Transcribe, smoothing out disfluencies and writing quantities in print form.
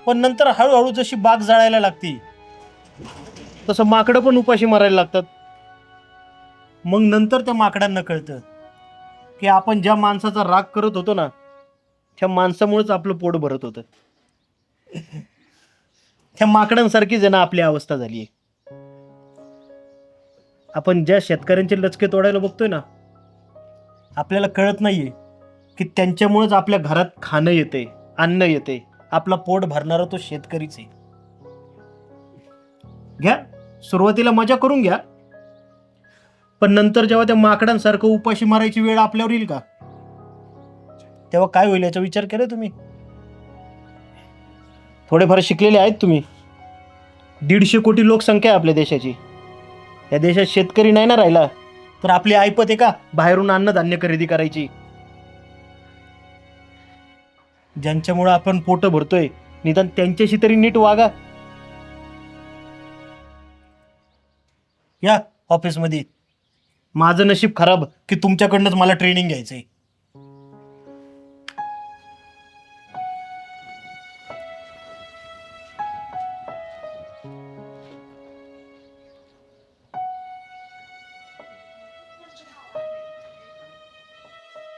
पण नंतर हळूहळू जशी बाग जळायला लागती तसं माकडं पण उपाशी मारायला लागतात. मग नंतर त्या माकडांना कळतं की आपण ज्या माणसाचा राग करत होतो ना, त्या माणसामुळेच आपलं पोट भरत होतं. त्या माकडांसारखीच आहे ना आपली अवस्था झाली आहे. आपण ज्या शेतकऱ्यांचे लचके तोडायला बघतोय ना, आपल्याला कळत नाहीये की त्यांच्यामुळेच आपल्या घरात खाणं येते, अन्न येते. आपला पोट भरणारा तो शेतकरीच आहे. घ्या, सुरुवातीला मजा करून घ्या, पण नंतर जेव्हा त्या माकडांसारखं उपाशी मारायची वेळ आपल्यावर येईल का, तेव्हा काय होईल याचा विचार केला तुम्ही? थोडेफार शिकलेले आहेत तुम्ही. 150 कोटी लोकसंख्या आहे आपल्या देशाची. या देशात शेतकरी नाही ना राहिला तर आपली ऐपत आहे का बाहेरून अन्नधान्य खरेदी करायची? ज्यांच्यामुळे आपण पोट भरतोय, निदान त्यांच्याशी तरी नीट वागा. या ऑफिसमध्ये. माझं नशीब खराब की तुमच्याकडनंच मला ट्रेनिंग घ्यायचंय.